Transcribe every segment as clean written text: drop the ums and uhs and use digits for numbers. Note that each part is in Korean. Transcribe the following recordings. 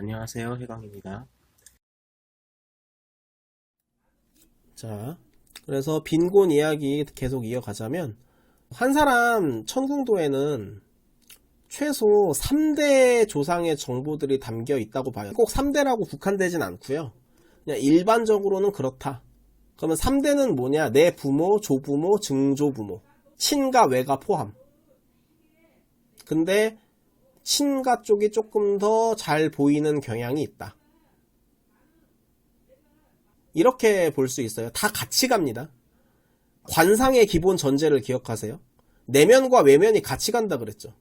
안녕하세요, 해강입니다. 자, 그래서 빈곤 이야기 계속 이어가자면, 한 사람 천궁도에는 최소 3대 조상의 정보들이 담겨 있다고 봐요. 꼭 3대라고 국한되진 않고요. 그냥 일반적으로는 그렇다. 그러면 3대는 뭐냐? 내 부모, 조부모, 증조부모. 친가, 외가 포함. 근데 친가 쪽이 조금 더 잘 보이는 경향이 있다. 이렇게 볼 수 있어요. 다 같이 갑니다. 관상의 기본 전제를 기억하세요. 내면과 외면이 같이 간다 그랬죠.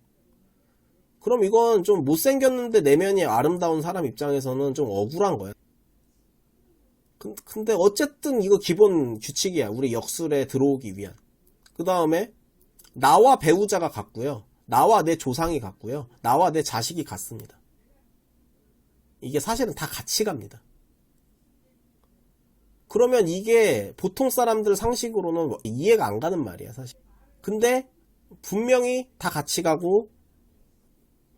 그럼 이건 좀 못생겼는데 내면이 아름다운 사람 입장에서는 좀 억울한 거야. 근데 어쨌든 이거 기본 규칙이야. 우리 역술에 들어오기 위한. 그 다음에 나와 배우자가 같고요. 나와 내 조상이 같고요. 나와 내 자식이 같습니다. 이게 사실은 다 같이 갑니다. 그러면 이게 보통 사람들 상식으로는 이해가 안 가는 말이야, 사실. 근데 분명히 다 같이 가고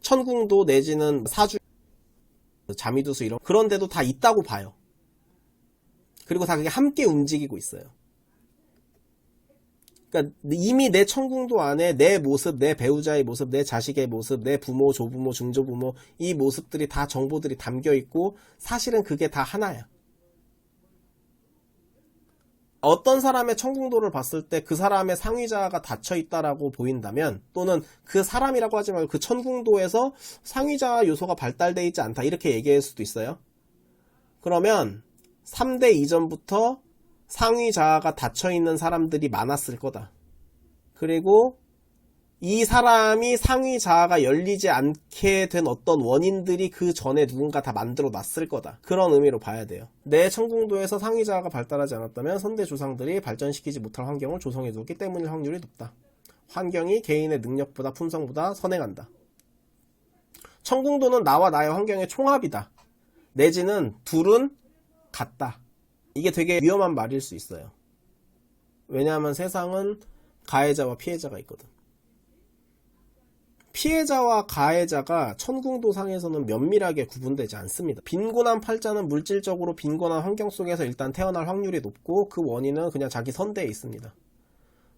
천궁도 내지는 사주, 자미두수 이런 그런데도 다 있다고 봐요. 그리고 다 그게 함께 움직이고 있어요. 그러니까 이미 내 천궁도 안에 내 모습, 내 배우자의 모습, 내 자식의 모습, 내 부모, 조부모, 증조부모 이 모습들이 다 정보들이 담겨 있고 사실은 그게 다 하나야. 어떤 사람의 천궁도를 봤을 때 그 사람의 상위자가 닫혀 있다라고 보인다면 또는 그 사람이라고 하지 말고 그 천궁도에서 상위자 요소가 발달되어 있지 않다 이렇게 얘기할 수도 있어요. 그러면 3대 이전부터 상위자가 닫혀 있는 사람들이 많았을 거다. 그리고 이 사람이 상위자가 열리지 않게 된 어떤 원인들이 그 전에 누군가 다 만들어 놨을 거다. 그런 의미로 봐야 돼요. 내 천궁도에서 상위자가 발달하지 않았다면 선대 조상들이 발전시키지 못할 환경을 조성해 두었기 때문일 확률이 높다. 환경이 개인의 능력보다 품성보다 선행한다. 천궁도는 나와 나의 환경의 총합이다. 내지는 둘은 같다. 이게 되게 위험한 말일 수 있어요. 왜냐하면 세상은 가해자와 피해자가 있거든. 피해자와 가해자가 천궁도상에서는 면밀하게 구분되지 않습니다. 빈곤한 팔자는 물질적으로 빈곤한 환경 속에서 일단 태어날 확률이 높고 그 원인은 그냥 자기 선대에 있습니다.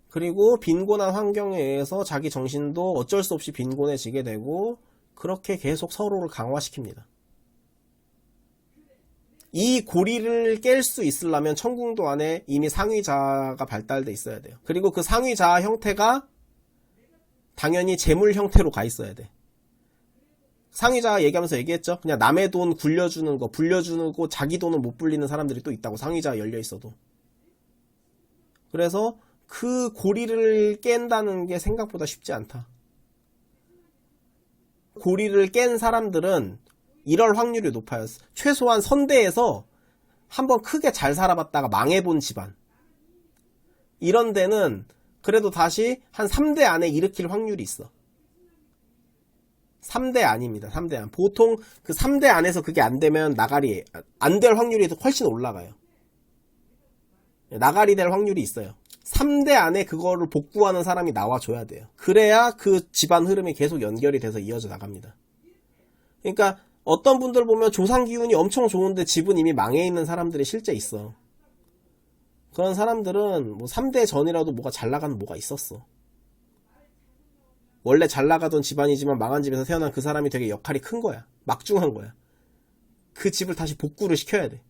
그리고 빈곤한 환경에 의해서 자기 정신도 어쩔 수 없이 빈곤해지게 되고 그렇게 계속 서로를 강화시킵니다. 이 고리를 깰 수 있으려면 천궁도 안에 이미 상위자가 발달돼 있어야 돼요. 그리고 그 상위자 형태가 당연히 재물 형태로 가 있어야 돼. 상위자 얘기하면서 얘기했죠. 그냥 남의 돈 굴려주는 거, 불려주는 거, 자기 돈은 못 불리는 사람들이 또 있다고. 상위자가 열려 있어도. 그래서 그 고리를 깬다는 게 생각보다 쉽지 않다. 고리를 깬 사람들은 이럴 확률이 높아요. 최소한 선대에서 한번 크게 잘 살아봤다가 망해본 집안. 이런 데는 그래도 다시 한 3대 안에 일으킬 확률이 있어. 3대 안입니다. 3대 안. 보통 그 3대 안에서 그게 안 되면 나가리, 안 될 확률이 훨씬 올라가요. 나가리 될 확률이 있어요. 3대 안에 그거를 복구하는 사람이 나와줘야 돼요. 그래야 그 집안 흐름이 계속 연결이 돼서 이어져 나갑니다. 그러니까 어떤 분들 보면 조상 기운이 엄청 좋은데 집은 이미 망해 있는 사람들이 실제 있어. 그런 사람들은 뭐 3대 전이라도 뭐가 잘 나가는 뭐가 있었어. 원래 잘 나가던 집안이지만 망한 집에서 태어난 그 사람이 되게 역할이 큰 거야. 막중한 거야. 그 집을 다시 복구를 시켜야 돼.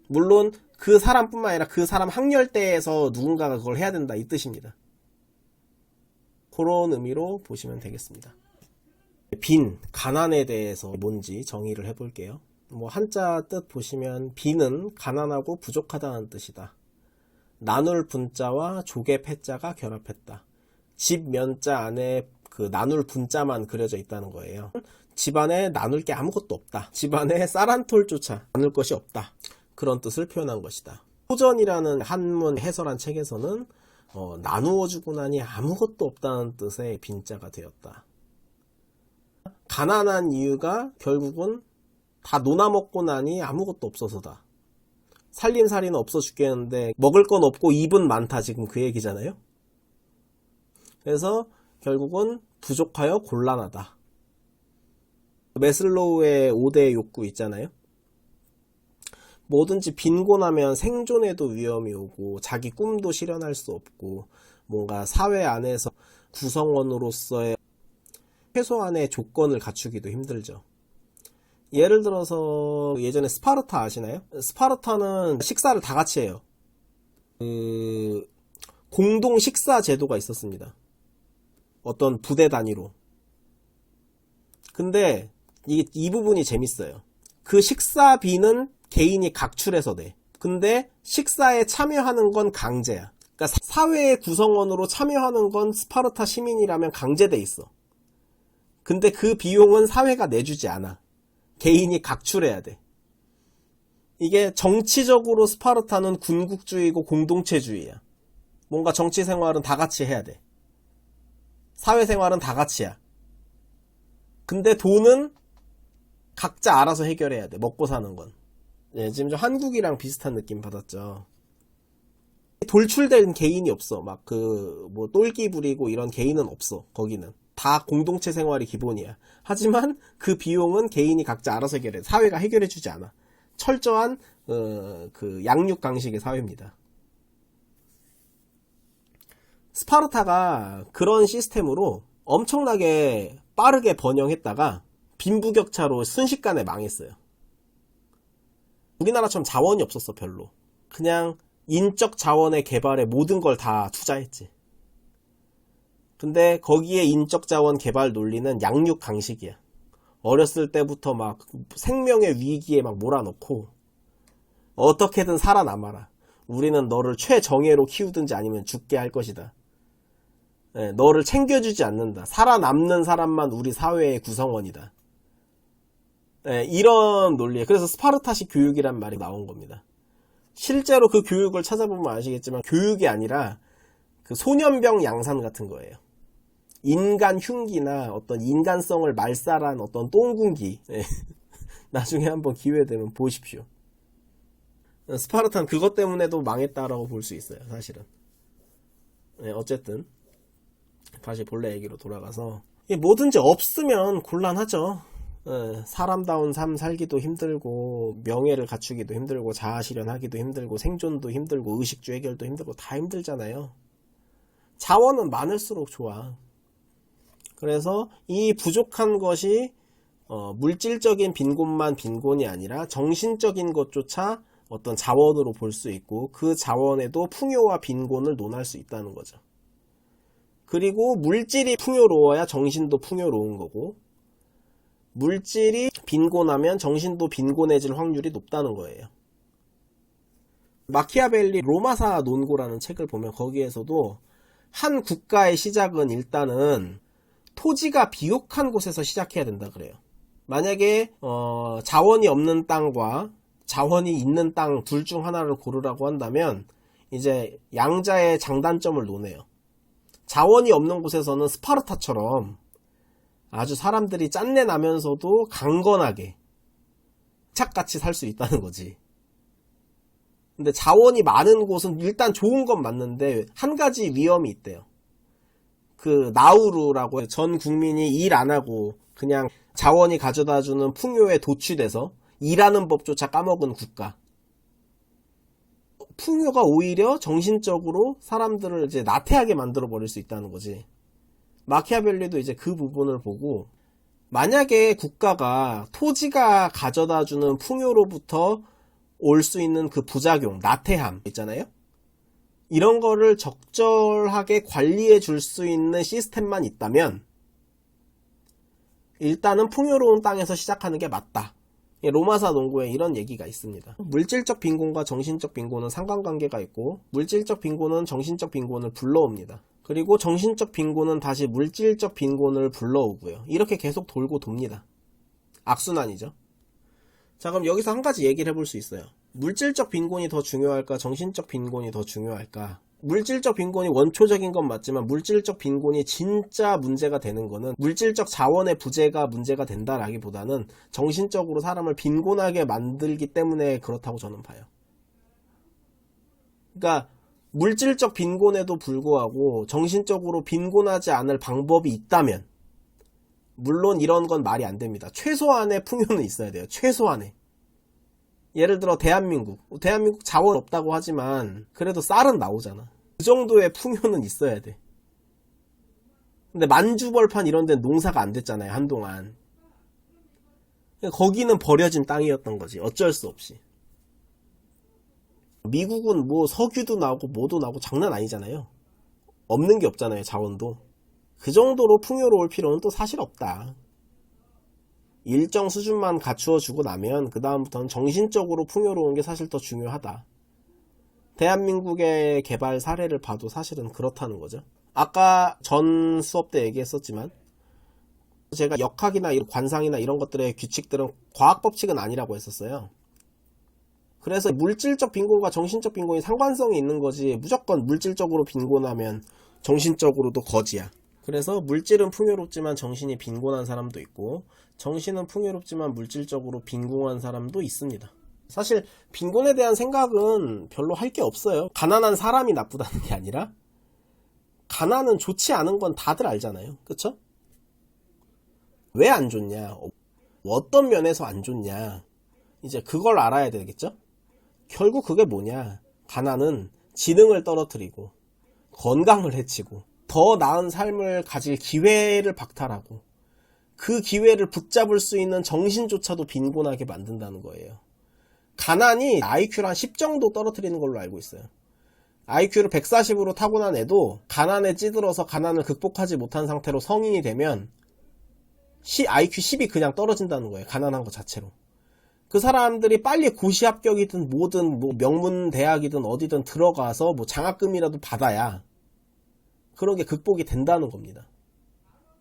물론 그 사람뿐만 아니라 그 사람 학렬대에서 누군가가 그걸 해야 된다 이 뜻입니다. 그런 의미로 보시면 되겠습니다. 빈, 가난에 대해서 뭔지 정의를 해볼게요. 뭐 한자 뜻 보시면 빈은 가난하고 부족하다는 뜻이다. 나눌 분자와 조개 패자가 결합했다. 집 면자 안에 그 나눌 분자만 그려져 있다는 거예요. 집안에 나눌 게 아무것도 없다. 집안에 쌀 한 톨조차 나눌 것이 없다. 그런 뜻을 표현한 것이다. 호전이라는 한문 해설한 책에서는 나누어 주고 나니 아무것도 없다는 뜻의 빈자가 되었다. 가난한 이유가 결국은 다 논아먹고 나니 아무것도 없어서다. 살림살이는 없어 죽겠는데 먹을 건 없고 입은 많다 지금 그 얘기잖아요. 그래서 결국은 부족하여 곤란하다. 매슬로우의 5대 욕구 있잖아요. 뭐든지 빈곤하면 생존에도 위험이 오고 자기 꿈도 실현할 수 없고 뭔가 사회 안에서 구성원으로서의 최소한의 조건을 갖추기도 힘들죠. 예를 들어서 예전에 스파르타 아시나요? 스파르타는 식사를 다 같이 해요. 공동 식사 제도가 있었습니다. 어떤 부대 단위로. 근데 이 부분이 재밌어요. 그 식사비는 개인이 각출해서 내. 근데 식사에 참여하는 건 강제야. 그러니까 사회의 구성원으로 참여하는 건 스파르타 시민이라면 강제돼 있어. 근데 그 비용은 사회가 내주지 않아. 개인이 각출해야 돼. 이게 정치적으로 스파르타는 군국주의고 공동체주의야. 뭔가 정치 생활은 다 같이 해야 돼. 사회생활은 다 같이야. 근데 돈은 각자 알아서 해결해야 돼. 먹고 사는 건. 예, 지금 좀 한국이랑 비슷한 느낌 받았죠. 돌출된 개인이 없어. 막 뭐 똘끼 부리고 이런 개인은 없어. 거기는. 다 공동체 생활이 기본이야. 하지만 그 비용은 개인이 각자 알아서 해결해. 사회가 해결해주지 않아. 철저한 그 양육 강식의 사회입니다. 스파르타가 그런 시스템으로 엄청나게 빠르게 번영했다가 빈부격차로 순식간에 망했어요. 우리나라처럼 자원이 없었어. 별로. 그냥 인적 자원의 개발에 모든 걸 다 투자했지. 근데 거기에 인적 자원 개발 논리는 양육 강식이야. 어렸을 때부터 막 생명의 위기에 막 몰아넣고 어떻게든 살아남아라. 우리는 너를 최정예로 키우든지 아니면 죽게 할 것이다. 네, 너를 챙겨주지 않는다. 살아남는 사람만 우리 사회의 구성원이다. 네, 이런 논리에. 그래서 스파르타식 교육이란 말이 나온 겁니다. 실제로 그 교육을 찾아보면 아시겠지만 교육이 아니라 그 소년병 양산 같은 거예요. 인간 흉기나 어떤 인간성을 말살한 어떤 똥군기. 네. 나중에 한번 기회 되면 보십시오. 스파르타는 그것 때문에도 망했다라고 볼 수 있어요. 사실은. 네, 어쨌든 다시 본래 얘기로 돌아가서 뭐든지 없으면 곤란하죠. 사람다운 삶 살기도 힘들고 명예를 갖추기도 힘들고 자아 실현하기도 힘들고 생존도 힘들고 의식주 해결도 힘들고 다 힘들잖아요. 자원은 많을수록 좋아. 그래서 이 부족한 것이 물질적인 빈곤만 빈곤이 아니라 정신적인 것조차 어떤 자원으로 볼 수 있고 그 자원에도 풍요와 빈곤을 논할 수 있다는 거죠. 그리고 물질이 풍요로워야 정신도 풍요로운 거고 물질이 빈곤하면 정신도 빈곤해질 확률이 높다는 거예요. 마키아벨리 로마사 논고라는 책을 보면 거기에서도 한 국가의 시작은 일단은 토지가 비옥한 곳에서 시작해야 된다 그래요. 만약에 자원이 없는 땅과 자원이 있는 땅 둘 중 하나를 고르라고 한다면 이제 양자의 장단점을 논해요. 자원이 없는 곳에서는 스파르타처럼 아주 사람들이 짠내 나면서도 강건하게 착같이 살 수 있다는 거지. 근데 자원이 많은 곳은 일단 좋은 건 맞는데 한 가지 위험이 있대요. 그 나우루라고 전 국민이 일 안 하고 그냥 자원이 가져다주는 풍요에 도취돼서 일하는 법조차 까먹은 국가. 풍요가 오히려 정신적으로 사람들을 이제 나태하게 만들어 버릴 수 있다는 거지. 마키아벨리도 이제 그 부분을 보고 만약에 국가가 토지가 가져다주는 풍요로부터 올 수 있는 그 부작용, 나태함 있잖아요. 이런 거를 적절하게 관리해 줄 수 있는 시스템만 있다면 일단은 풍요로운 땅에서 시작하는 게 맞다. 로마사 논고에 이런 얘기가 있습니다. 물질적 빈곤과 정신적 빈곤은 상관관계가 있고 물질적 빈곤은 정신적 빈곤을 불러옵니다. 그리고 정신적 빈곤은 다시 물질적 빈곤을 불러오고요. 이렇게 계속 돌고 돕니다. 악순환이죠. 자, 그럼 여기서 한 가지 얘기를 해볼 수 있어요. 물질적 빈곤이 더 중요할까? 정신적 빈곤이 더 중요할까? 물질적 빈곤이 원초적인 건 맞지만 물질적 빈곤이 진짜 문제가 되는 거는 물질적 자원의 부재가 문제가 된다라기보다는 정신적으로 사람을 빈곤하게 만들기 때문에 그렇다고 저는 봐요. 그러니까 물질적 빈곤에도 불구하고 정신적으로 빈곤하지 않을 방법이 있다면 물론 이런 건 말이 안 됩니다. 최소한의 풍요는 있어야 돼요. 최소한의. 예를 들어 대한민국 자원 없다고 하지만 그래도 쌀은 나오잖아. 그 정도의 풍요는 있어야 돼. 근데 만주벌판 이런 데는 농사가 안 됐잖아요, 한동안. 거기는 버려진 땅이었던 거지. 어쩔 수 없이. 미국은 뭐 석유도 나오고 뭐도 나오고 장난 아니잖아요. 없는 게 없잖아요, 자원도. 그 정도로 풍요로울 필요는 또 사실 없다. 일정 수준만 갖추어주고 나면 그 다음부터는 정신적으로 풍요로운 게 사실 더 중요하다. 대한민국의 개발 사례를 봐도 사실은 그렇다는 거죠. 아까 전 수업 때 얘기했었지만 제가 역학이나 관상이나 이런 것들의 규칙들은 과학 법칙은 아니라고 했었어요. 그래서 물질적 빈곤과 정신적 빈곤이 상관성이 있는 거지, 무조건 물질적으로 빈곤하면 정신적으로도 거지야. 그래서 물질은 풍요롭지만 정신이 빈곤한 사람도 있고, 정신은 풍요롭지만 물질적으로 빈곤한 사람도 있습니다. 사실 빈곤에 대한 생각은 별로 할 게 없어요. 가난한 사람이 나쁘다는 게 아니라 가난은 좋지 않은 건 다들 알잖아요. 그쵸? 왜 안 좋냐, 어떤 면에서 안 좋냐, 이제 그걸 알아야 되겠죠? 결국 그게 뭐냐, 가난은 지능을 떨어뜨리고 건강을 해치고 더 나은 삶을 가질 기회를 박탈하고 그 기회를 붙잡을 수 있는 정신조차도 빈곤하게 만든다는 거예요. 가난이 IQ를 한 10 정도 떨어뜨리는 걸로 알고 있어요. IQ를 140으로 타고난 애도 가난에 찌들어서 가난을 극복하지 못한 상태로 성인이 되면 IQ 10이 그냥 떨어진다는 거예요. 가난한 것 자체로. 그 사람들이 빨리 고시 합격이든 뭐든 뭐 명문 대학이든 어디든 들어가서 뭐 장학금이라도 받아야 그런 게 극복이 된다는 겁니다.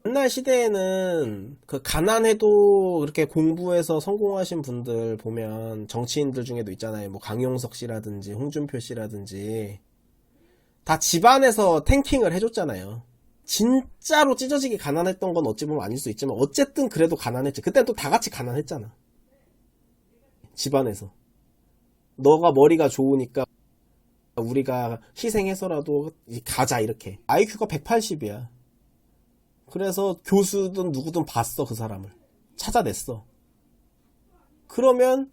옛날 시대에는 그 가난해도 그렇게 공부해서 성공하신 분들 보면 정치인들 중에도 있잖아요. 뭐 강용석 씨라든지 홍준표 씨라든지 다 집안에서 탱킹을 해줬잖아요. 진짜로 찢어지게 가난했던 건 어찌 보면 아닐 수 있지만 어쨌든 그래도 가난했지. 그때 또 다 같이 가난했잖아. 집안에서. 너가 머리가 좋으니까 우리가 희생해서라도 가자, 이렇게. IQ가 180이야. 그래서 교수든 누구든 봤어, 그 사람을. 찾아냈어. 그러면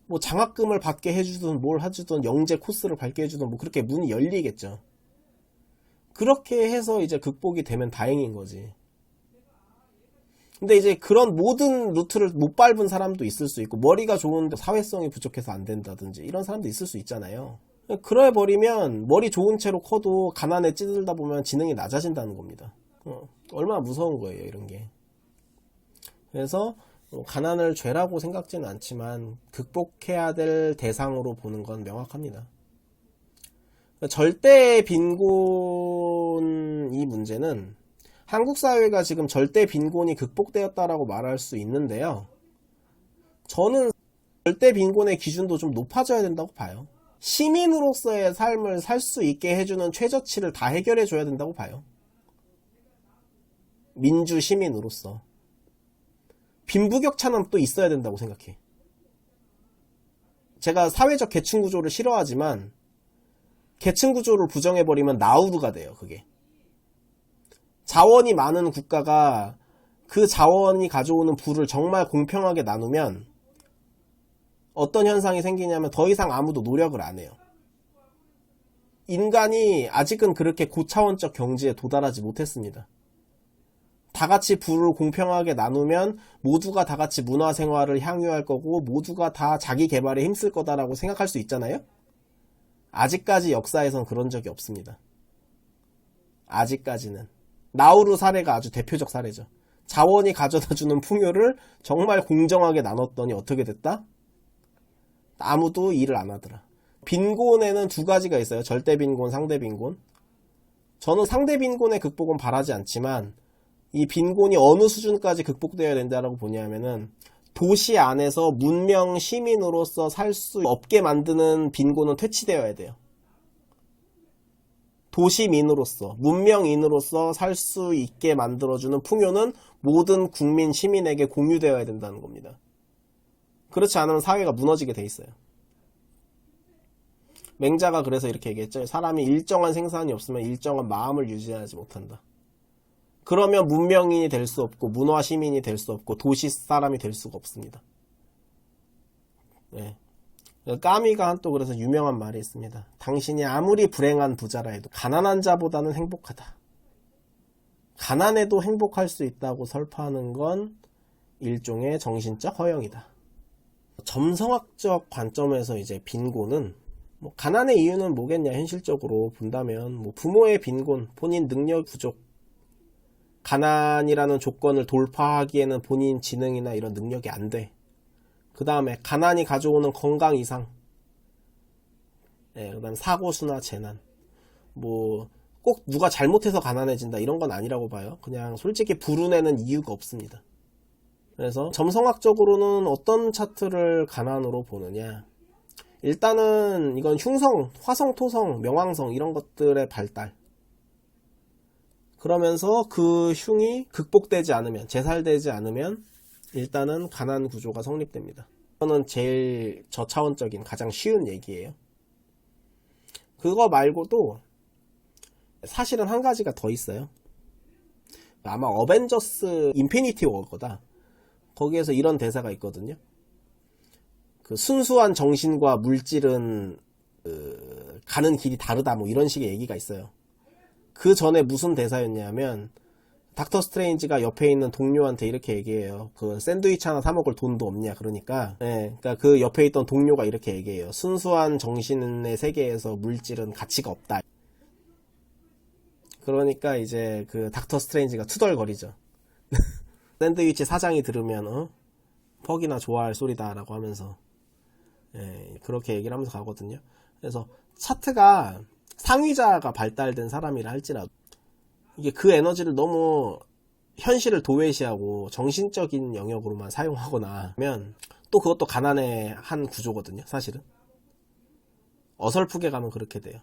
뭐 장학금을 받게 해주든 뭘 해주든 영재 코스를 밟게 해주든 뭐 그렇게 문이 열리겠죠. 그렇게 해서 이제 극복이 되면 다행인 거지. 근데 이제 그런 모든 루트를 못 밟은 사람도 있을 수 있고, 머리가 좋은데 사회성이 부족해서 안 된다든지 이런 사람도 있을 수 있잖아요. 그래 버리면 머리 좋은 채로 커도 가난에 찌들다 보면 지능이 낮아진다는 겁니다. 얼마나 무서운 거예요, 이런 게. 그래서 가난을 죄라고 생각지는 않지만 극복해야 될 대상으로 보는 건 명확합니다. 절대 빈곤 이 문제는 한국 사회가 지금 절대 빈곤이 극복되었다라고 말할 수 있는데요. 저는 절대 빈곤의 기준도 좀 높아져야 된다고 봐요. 시민으로서의 삶을 살 수 있게 해주는 최저치를 다 해결해줘야 된다고 봐요. 민주 시민으로서. 빈부격차는 또 있어야 된다고 생각해. 제가 사회적 계층구조를 싫어하지만 계층구조를 부정해버리면 나우루가 돼요, 그게. 자원이 많은 국가가 그 자원이 가져오는 부를 정말 공평하게 나누면 어떤 현상이 생기냐면 더 이상 아무도 노력을 안 해요. 인간이 아직은 그렇게 고차원적 경지에 도달하지 못했습니다. 다 같이 부를 공평하게 나누면 모두가 다 같이 문화생활을 향유할 거고 모두가 다 자기 개발에 힘쓸 거다라고 생각할 수 있잖아요? 아직까지 역사에선 그런 적이 없습니다. 아직까지는. 나우루 사례가 아주 대표적 사례죠. 자원이 가져다주는 풍요를 정말 공정하게 나눴더니 어떻게 됐다? 아무도 일을 안 하더라. 빈곤에는 두 가지가 있어요. 절대 빈곤, 상대 빈곤. 저는 상대 빈곤의 극복은 바라지 않지만 이 빈곤이 어느 수준까지 극복되어야 된다고 보냐면은 도시 안에서 문명 시민으로서 살 수 없게 만드는 빈곤은 퇴치되어야 돼요. 도시민으로서, 문명인으로서 살 수 있게 만들어주는 풍요는 모든 국민, 시민에게 공유되어야 된다는 겁니다. 그렇지 않으면 사회가 무너지게 돼 있어요. 맹자가 그래서 이렇게 얘기했죠. 사람이 일정한 생산이 없으면 일정한 마음을 유지하지 못한다. 그러면 문명인이 될 수 없고 문화 시민이 될 수 없고 도시 사람이 될 수가 없습니다. 네. 까미가 한 또 그래서 유명한 말이 있습니다. 당신이 아무리 불행한 부자라 해도 가난한 자보다는 행복하다. 가난해도 행복할 수 있다고 설파하는 건 일종의 정신적 허영이다. 점성학적 관점에서 이제 빈곤은 뭐 가난의 이유는 뭐겠냐 현실적으로 본다면 뭐 부모의 빈곤, 본인 능력 부족, 가난이라는 조건을 돌파하기에는 본인 지능이나 이런 능력이 안 돼. 그 다음에 가난이 가져오는 건강 이상, 그 다음에 사고수나 재난, 뭐 꼭 누가 잘못해서 가난해진다 이런 건 아니라고 봐요. 그냥 솔직히 불운에는 이유가 없습니다. 그래서 점성학적으로는 어떤 차트를 가난으로 보느냐, 일단은 이건 흉성, 화성, 토성, 명왕성 이런 것들의 발달, 그러면서 그 흉이 극복되지 않으면, 재살되지 않으면 일단은 가난 구조가 성립됩니다. 이거는 제일 저차원적인 가장 쉬운 얘기예요. 그거 말고도 사실은 한 가지가 더 있어요. 아마 어벤져스 인피니티 워거다. 거기에서 이런 대사가 있거든요. 그 순수한 정신과 물질은 가는 길이 다르다 뭐 이런 식의 얘기가 있어요. 그 전에 무슨 대사였냐면 닥터 스트레인지가 옆에 있는 동료한테 이렇게 얘기해요. 그 샌드위치 하나 사 먹을 돈도 없냐 그러니까. 그러니까 그 옆에 있던 동료가 이렇게 얘기해요. 순수한 정신의 세계에서 물질은 가치가 없다. 그러니까 이제 그 닥터 스트레인지가 투덜거리죠. 샌드위치 사장이 들으면 퍽이나 좋아할 소리다 라고 하면서 그렇게 얘기를 하면서 가거든요. 그래서 차트가 상위자가 발달된 사람이라 할지라도 이게 그 에너지를 너무 현실을 도외시하고 정신적인 영역으로만 사용하거나 하면 또 그것도 가난의 한 구조거든요. 사실은 어설프게 가면 그렇게 돼요.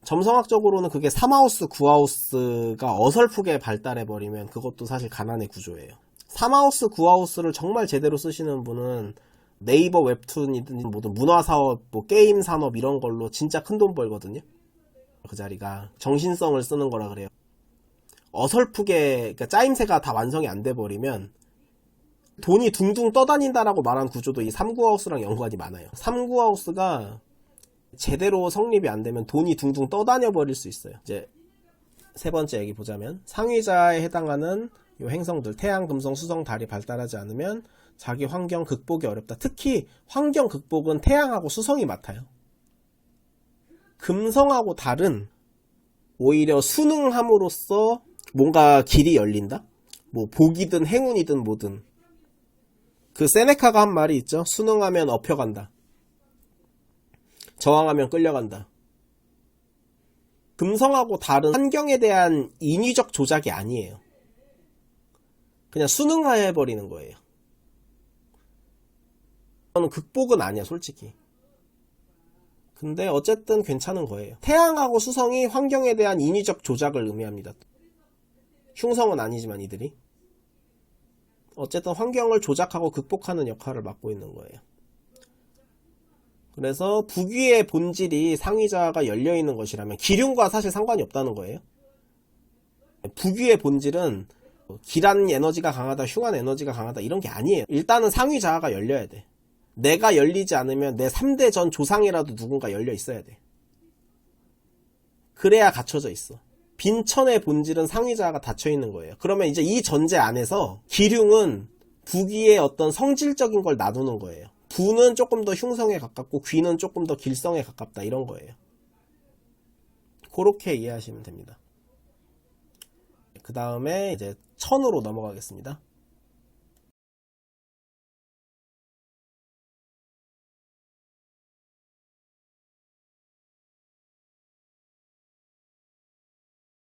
점성학적으로는 그게 3하우스, 9하우스가 어설프게 발달해버리면 그것도 사실 가난의 구조예요. 3하우스, 9하우스를 정말 제대로 쓰시는 분은 네이버 웹툰이든 뭐든 문화사업, 뭐 게임 산업 이런 걸로 진짜 큰 돈 벌거든요. 그 자리가 정신성을 쓰는 거라 그래요. 어설프게, 그러니까 짜임새가 다 완성이 안 돼버리면 돈이 둥둥 떠다닌다라고 말한 구조도 이 3, 9하우스랑 연관이 많아요. 3, 9하우스가 제대로 성립이 안 되면 돈이 둥둥 떠다녀 버릴 수 있어요. 이제 세 번째 얘기 보자면 상위자에 해당하는 요 행성들 태양, 금성, 수성, 달이 발달하지 않으면 자기 환경 극복이 어렵다. 특히 환경 극복은 태양하고 수성이 맡아요. 금성하고 달은 오히려 순응함으로써 뭔가 길이 열린다? 뭐 복이든 행운이든 뭐든. 그 세네카가 한 말이 있죠. 순응하면 업혀간다. 저항하면 끌려간다. 금성하고 달은 환경에 대한 인위적 조작이 아니에요. 그냥 순응해버리는 거예요. 저는 극복은 아니야 솔직히. 근데 어쨌든 괜찮은 거예요. 태양하고 수성이 환경에 대한 인위적 조작을 의미합니다. 흉성은 아니지만 이들이 어쨌든 환경을 조작하고 극복하는 역할을 맡고 있는 거예요. 그래서 부귀의 본질이 상위자가 열려있는 것이라면 기륭과 사실 상관이 없다는 거예요. 부귀의 본질은 기란 에너지가 강하다, 흉한 에너지가 강하다 이런 게 아니에요. 일단은 상위자가 열려야 돼. 내가 열리지 않으면 내 3대 전 조상이라도 누군가 열려 있어야 돼. 그래야 갖춰져 있어. 빈천의 본질은 상위자가 닫혀 있는 거예요. 그러면 이제 이 전제 안에서 기륭은 부귀의 어떤 성질적인 걸 나누는 거예요. 부는 조금 더 흉성에 가깝고 귀는 조금 더 길성에 가깝다 이런 거예요. 그렇게 이해하시면 됩니다. 그 다음에 이제 천으로 넘어가겠습니다.